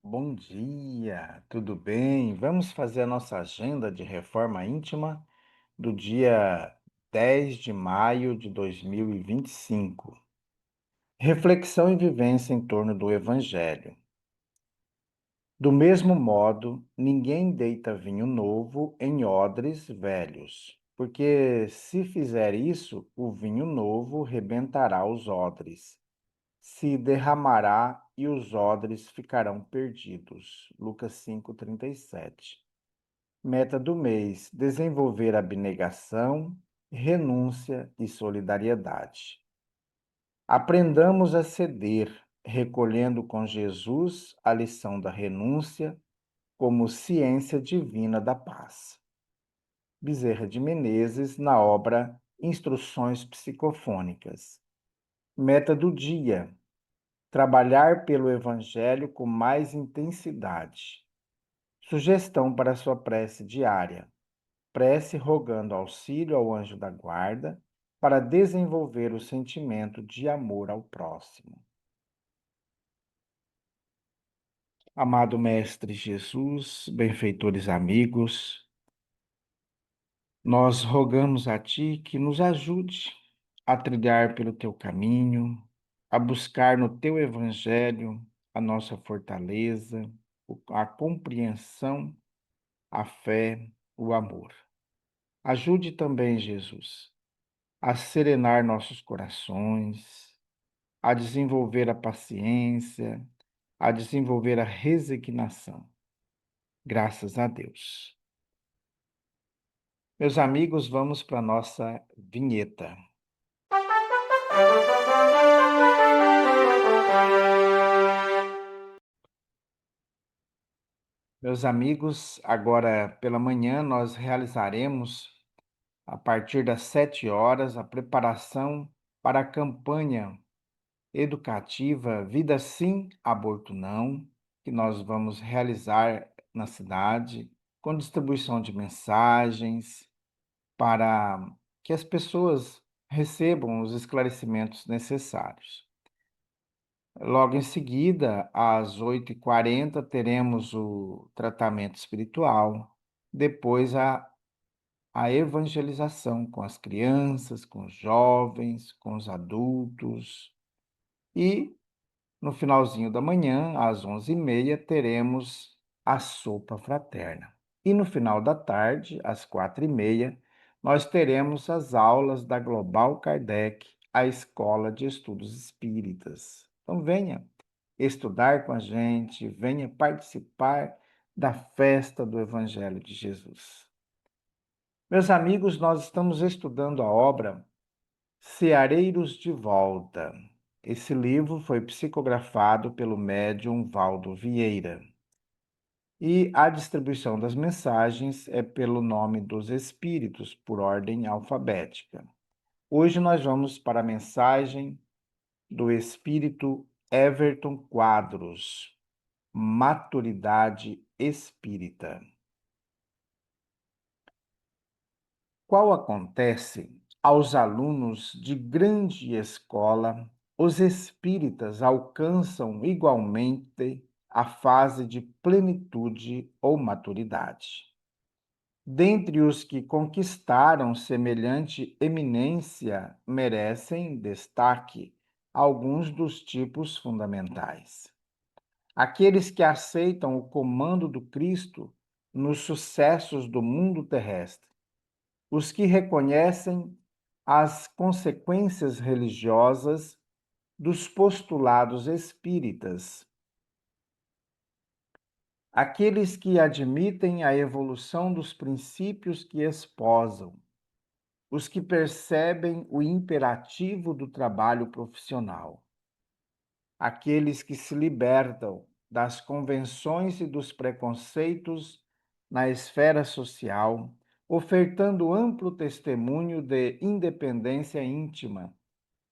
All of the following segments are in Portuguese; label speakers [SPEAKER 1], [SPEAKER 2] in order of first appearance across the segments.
[SPEAKER 1] Bom dia, tudo bem? Vamos fazer a nossa agenda de reforma íntima do dia 10 de maio de 2025. Reflexão e vivência em torno do Evangelho. Do mesmo modo, ninguém deita vinho novo em odres velhos, porque se fizer isso, o vinho novo rebentará os odres, se derramará e os odres ficarão perdidos. Lucas 5:37. Meta do mês: desenvolver abnegação, renúncia e solidariedade. Aprendamos a ceder, recolhendo com Jesus a lição da renúncia como ciência divina da paz. Bezerra de Menezes, na obra Instruções Psicofônicas. Meta do dia: trabalhar pelo Evangelho com mais intensidade. Sugestão para sua prece diária: prece rogando auxílio ao anjo da guarda para desenvolver o sentimento de amor ao próximo. Amado Mestre Jesus, benfeitores amigos, nós rogamos a Ti que nos ajude a trilhar pelo Teu caminho, a buscar no Teu Evangelho a nossa fortaleza, a compreensão, a fé, o amor. Ajude também, Jesus, a serenar nossos corações, a desenvolver a paciência, a desenvolver a resignação. Graças a Deus. Meus amigos, vamos para a nossa vinheta. Meus amigos, agora pela manhã nós realizaremos, a partir das 7 horas, a preparação para a campanha educativa Vida Sim, Aborto Não, que nós vamos realizar na cidade, com distribuição de mensagens, para que as pessoas recebam os esclarecimentos necessários. Logo em seguida, às 8h40, teremos o tratamento espiritual, depois a evangelização com as crianças, com os jovens, com os adultos e no finalzinho da manhã, às 11h30, teremos a sopa fraterna. E no final da tarde, às 4h30, nós teremos as aulas da Global Kardec, a Escola de Estudos Espíritas. Então venha estudar com a gente, venha participar da festa do Evangelho de Jesus. Meus amigos, nós estamos estudando a obra Ceareiros de Volta. Esse livro foi psicografado pelo médium Valdo Vieira. E a distribuição das mensagens é pelo nome dos espíritos, por ordem alfabética. Hoje nós vamos para a mensagem do espírito Everton Quadros, Maturidade Espírita. Qual acontece aos alunos de grande escola, os espíritas alcançam igualmente a fase de plenitude ou maturidade. Dentre os que conquistaram semelhante eminência, merecem destaque alguns dos tipos fundamentais. Aqueles que aceitam o comando do Cristo nos sucessos do mundo terrestre, os que reconhecem as consequências religiosas dos postulados espíritas, aqueles que admitem a evolução dos princípios que esposam, os que percebem o imperativo do trabalho profissional, aqueles que se libertam das convenções e dos preconceitos na esfera social, ofertando amplo testemunho de independência íntima,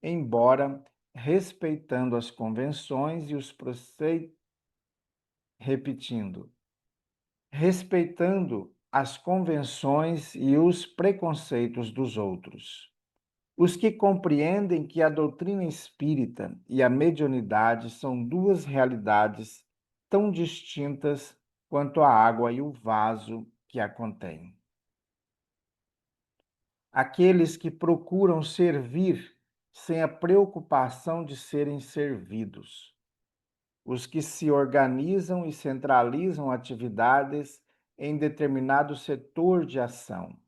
[SPEAKER 1] embora respeitando as convenções e os preceitos, repetindo, respeitando as convenções e os preconceitos dos outros. Os que compreendem que a doutrina espírita e a mediunidade são duas realidades tão distintas quanto a água e o vaso que a contém. Aqueles que procuram servir sem a preocupação de serem servidos. Os que se organizam e centralizam atividades em determinado setor de ação.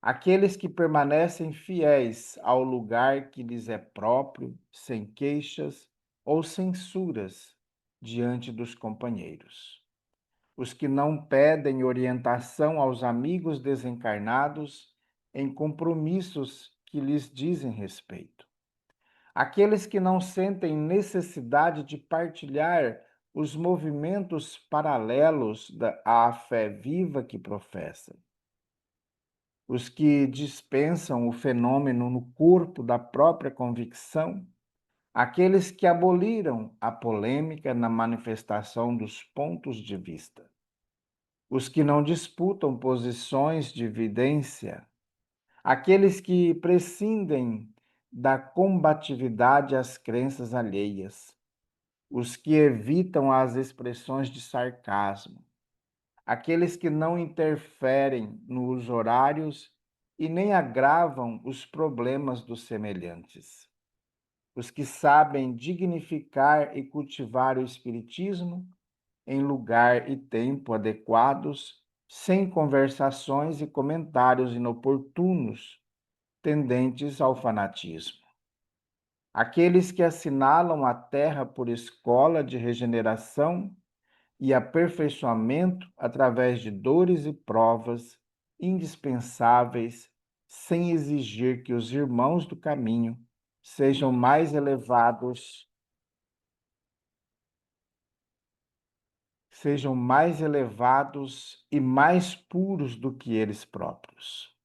[SPEAKER 1] Aqueles que permanecem fiéis ao lugar que lhes é próprio, sem queixas ou censuras diante dos companheiros. Os que não pedem orientação aos amigos desencarnados em compromissos que lhes dizem respeito. Aqueles que não sentem necessidade de partilhar os movimentos paralelos à fé viva que professam. Os que dispensam o fenômeno no corpo da própria convicção, aqueles que aboliram a polêmica na manifestação dos pontos de vista, os que não disputam posições de evidência, aqueles que prescindem da combatividade às crenças alheias, os que evitam as expressões de sarcasmo, aqueles que não interferem nos horários e nem agravam os problemas dos semelhantes, os que sabem dignificar e cultivar o espiritismo em lugar e tempo adequados, sem conversações e comentários inoportunos, tendentes ao fanatismo. Aqueles que assinalam a terra por escola de regeneração e aperfeiçoamento através de dores e provas indispensáveis, sem exigir que os irmãos do caminho sejam mais elevados, e mais puros do que eles próprios.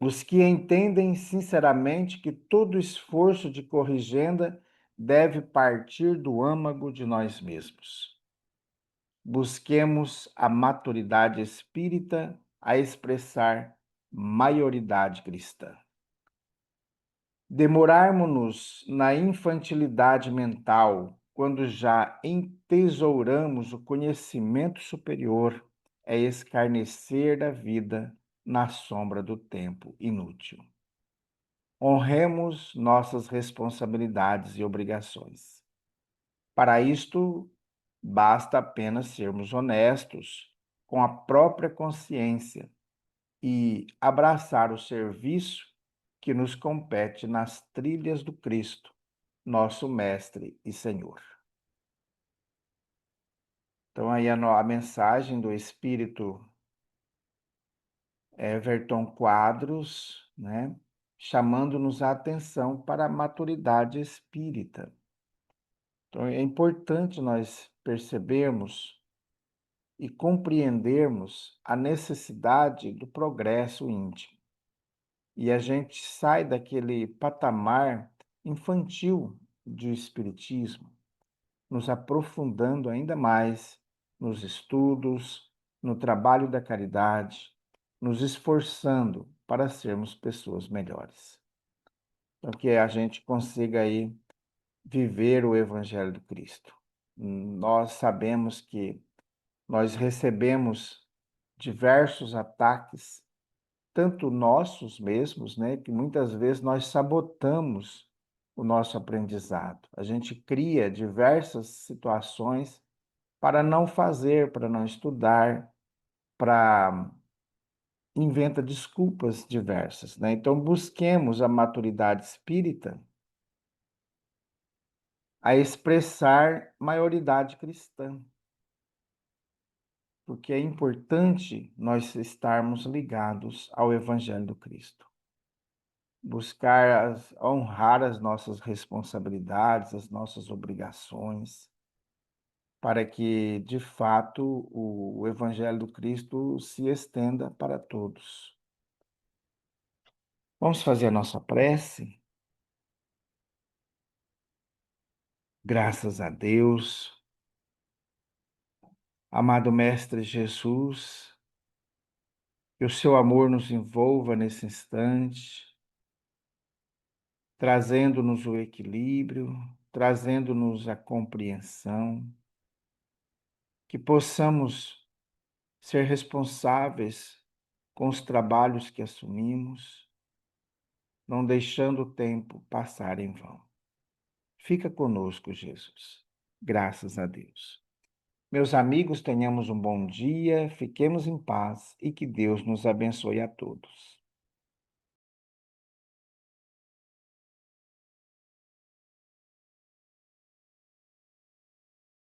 [SPEAKER 1] Os que entendem sinceramente que todo esforço de corrigenda deve partir do âmago de nós mesmos. Busquemos a maturidade espírita a expressar maioridade cristã. Demorarmos-nos na infantilidade mental, quando já entesouramos o conhecimento superior, é escarnecer da vida na sombra do tempo inútil. Honremos nossas responsabilidades e obrigações. Para isto, basta apenas sermos honestos com a própria consciência e abraçar o serviço que nos compete nas trilhas do Cristo, nosso Mestre e Senhor. Então, aí a mensagem do Espírito Everton Quadros, né, chamando-nos a atenção para a maturidade espírita. Então, é importante nós percebermos e compreendermos a necessidade do progresso íntimo. E a gente sai daquele patamar infantil do espiritismo, nos aprofundando ainda mais nos estudos, no trabalho da caridade, nos esforçando para sermos pessoas melhores. Então, que a gente consiga aí viver o Evangelho do Cristo. Nós sabemos que nós recebemos diversos ataques, tanto nossos mesmos, né, que muitas vezes nós sabotamos o nosso aprendizado. A gente cria diversas situações para não fazer, para não estudar, para inventa desculpas diversas, né? Então busquemos a maturidade espírita a expressar maioridade cristã, porque é importante nós estarmos ligados ao Evangelho do Cristo. Buscar honrar as nossas responsabilidades, as nossas obrigações, para que, de fato, o Evangelho do Cristo se estenda para todos. Vamos fazer a nossa prece? Graças a Deus, amado Mestre Jesus, que o seu amor nos envolva nesse instante, trazendo-nos o equilíbrio, trazendo-nos a compreensão, que possamos ser responsáveis com os trabalhos que assumimos, não deixando o tempo passar em vão. Fica conosco, Jesus. Graças a Deus. Meus amigos, tenhamos um bom dia, fiquemos em paz e que Deus nos abençoe a todos.